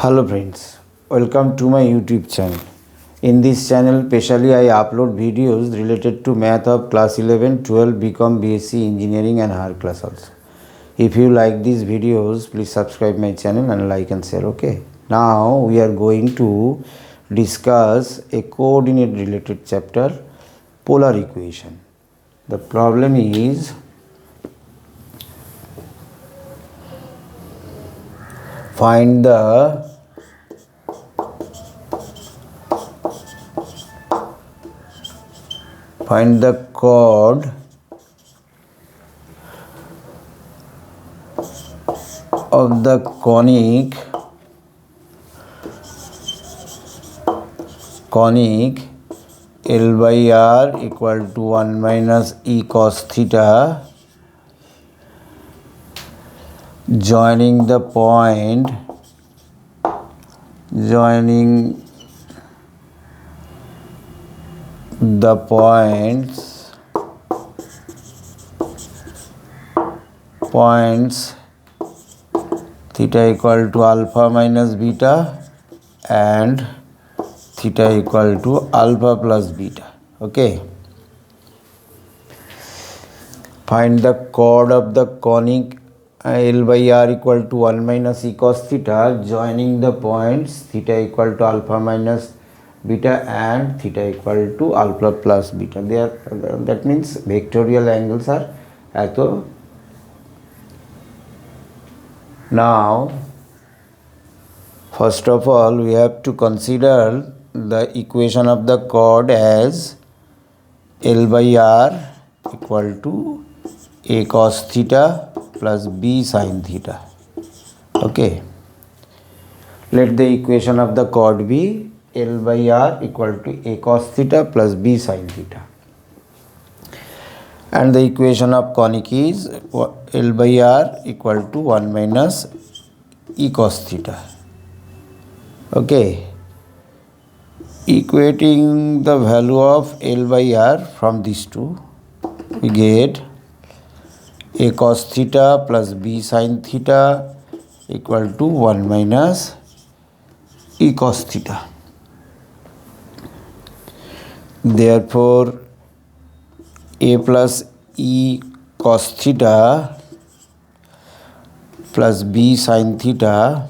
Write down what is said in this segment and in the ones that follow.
Hello friends, welcome to my YouTube channel. In this channel, specially I upload videos related to math of class 11, 12, BCom, BSc, Engineering and higher class also. If you like these videos, please subscribe my channel and like and share, okay? Now we are going to discuss a coordinate related chapter, polar equation. The problem is find the chord of the conic L by R equal to 1 minus e cos theta joining the points theta equal to alpha minus beta and theta equal to alpha plus beta. Okay. Find the chord of the conic L by R equal to 1 minus e cos theta joining the points theta equal to alpha minus beta and theta equal to alpha plus beta. That means vectorial angles are atto. Now, first of all, we have to consider the equation of the chord as L by R equal to a cos theta plus b sin theta. Okay. Let the equation of the chord be L by R equal to a cos theta plus b sin theta. And the equation of conic is L by R equal to 1 minus e cos theta. Okay. Equating the value of L by R from these two, we get a cos theta plus b sin theta equal to 1 minus e cos theta. Therefore, a plus e cos theta plus b sin theta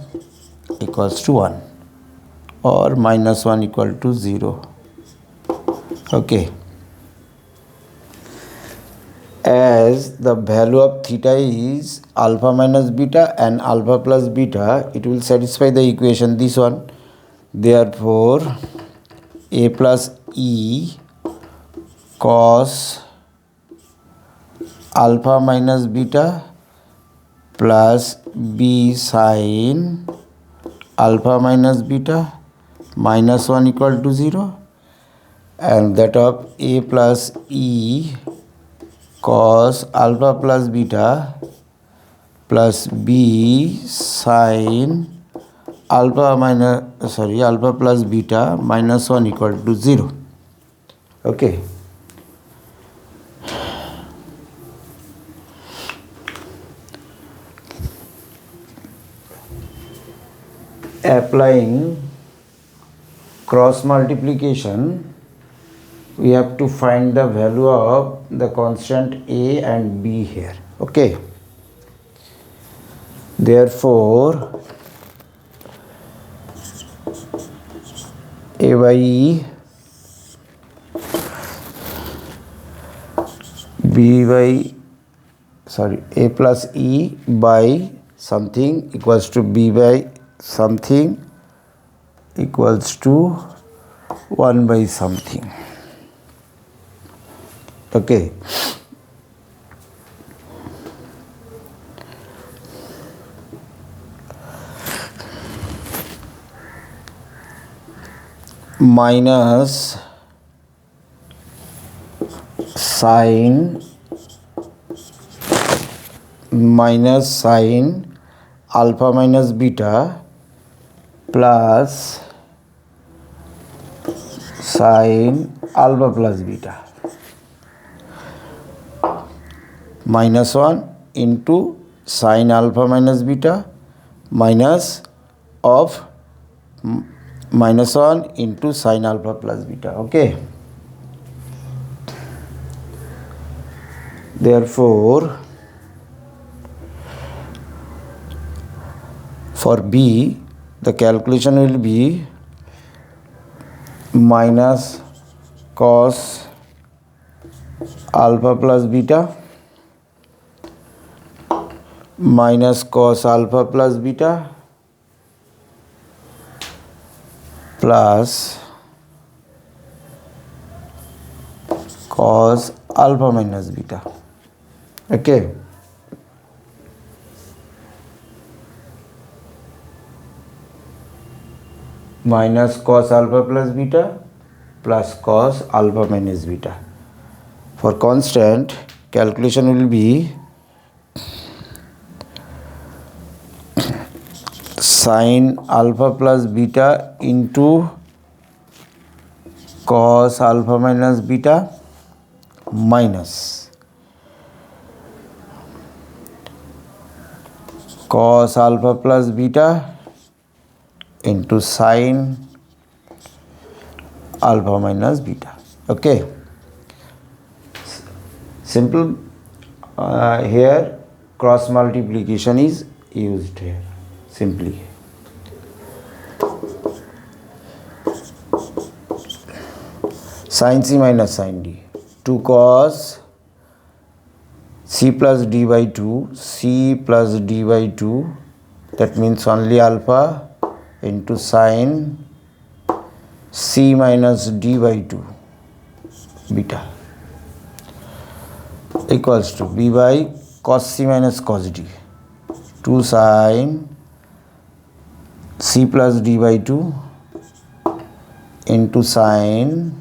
equals to 1 or minus 1 equal to 0. Okay. As the value of theta is alpha minus beta and alpha plus beta, it will satisfy the equation this one. Therefore, a plus e cos alpha minus beta plus b sin alpha minus beta minus 1 equal to 0, and that of a plus e cos alpha plus beta plus b sin alpha plus beta minus 1 equal to 0. Okay. Applying cross multiplication, we have to find the value of the constant a and b here. Okay. Therefore, a by e, a plus e by something equals to b by something equals to 1 by something. Okay. Minus sine alpha minus beta plus sine alpha plus beta minus 1 into sine alpha minus beta minus of minus 1 into sin alpha plus beta. Okay. Therefore, for B, the calculation will be minus cos alpha plus beta minus cos alpha plus beta plus cos alpha minus beta. Okay. Minus cos alpha plus beta plus cos alpha minus beta. For constant, calculation will be sin alpha plus beta into cos alpha minus beta minus cos alpha plus beta into sin alpha minus beta. Okay. Simple. Here cross multiplication is used here simply. Sin C minus sin D. 2 cos C plus D by 2, C plus D by 2, that means only alpha, into sin C minus D by 2 beta equals to B by cos C minus cos D. 2 sin C plus D by 2 into sin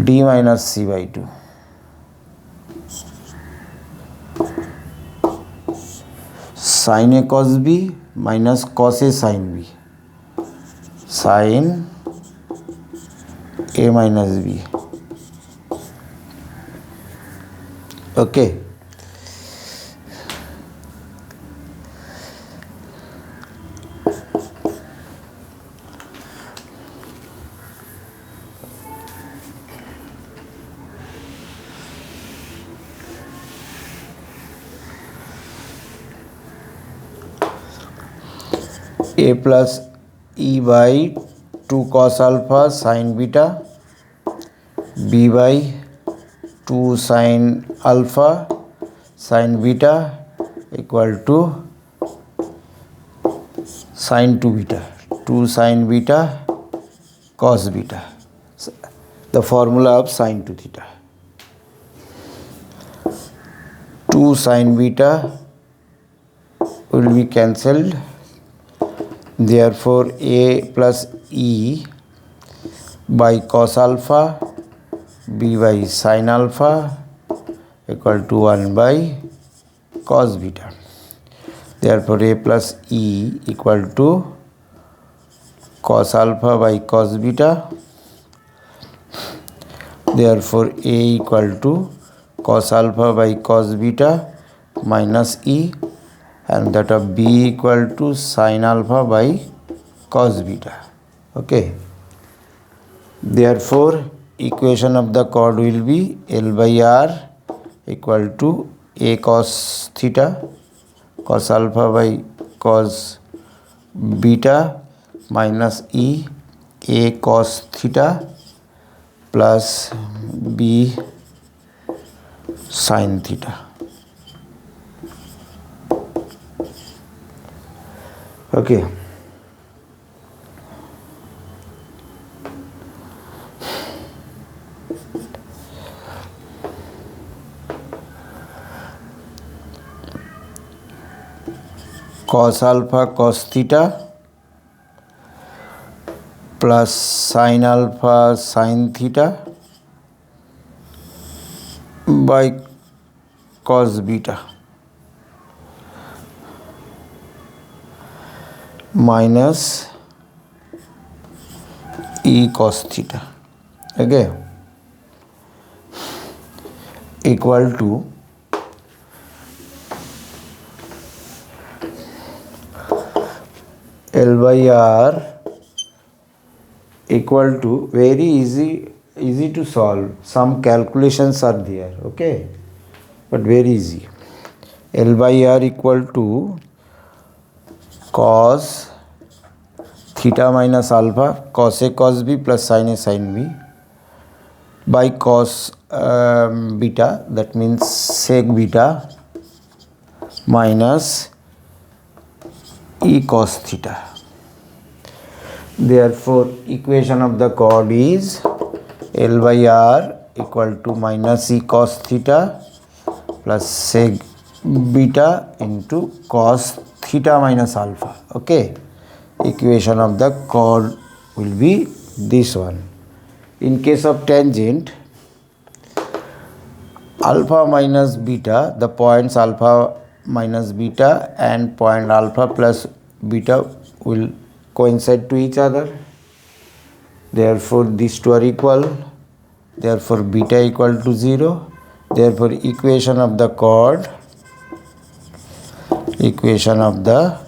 D minus C by 2. Sin A cos B minus cos A sin B. Sin A minus B. Okay. A plus E by 2 cos alpha sin beta, B by 2 sin alpha sin beta equal to sin 2 beta, 2 sin beta cos beta, the formula of sin 2 theta. 2 sin beta will be cancelled. Therefore, A plus E by cos alpha, B by sin alpha equal to 1 by cos beta. Therefore, A plus E equal to cos alpha by cos beta. Therefore, A equal to cos alpha by cos beta minus E, and that of B equal to sin alpha by cos beta. Okay. Therefore, equation of the chord will be L by R equal to A cos theta, cos alpha by cos beta minus E, A cos theta plus B sin theta. Okay. Cos alpha cos theta plus sin alpha sin theta by cos beta minus E cos theta, okay, equal to L by R equal to, very easy to solve. Some calculations are there, okay, but very easy. L by R equal to cos theta minus alpha, cos A cos B plus sin A sin B by cos beta, that means sec beta minus E cos theta. Therefore, equation of the chord is L by R equal to minus E cos theta plus sec beta into cos theta minus alpha. Okay, equation of the chord will be this one. In case of tangent, alpha minus beta, the points alpha minus beta and point alpha plus beta will coincide to each other. Therefore, these two are equal. Therefore, beta equal to 0. Therefore, equation of the chord, equation of the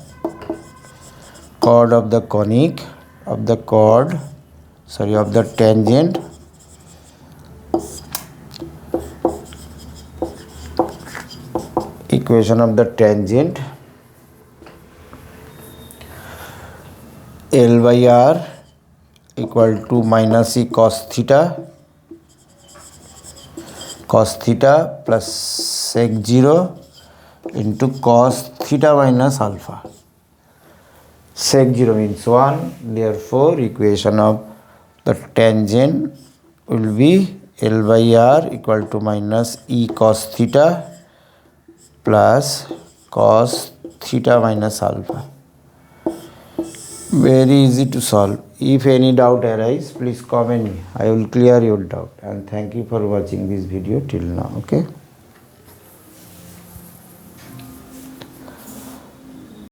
chord of the conic, of the chord, sorry, of the tangent equation of the tangent L by R equal to minus E cos theta plus sec 0 into cos theta minus alpha. Sec 0 means 1. Therefore, equation of the tangent will be L by R equal to minus E cos theta plus cos theta minus alpha. Very easy to solve. If any doubt arises, please comment me. I will clear your doubt. And thank you for watching this video till now. Okay.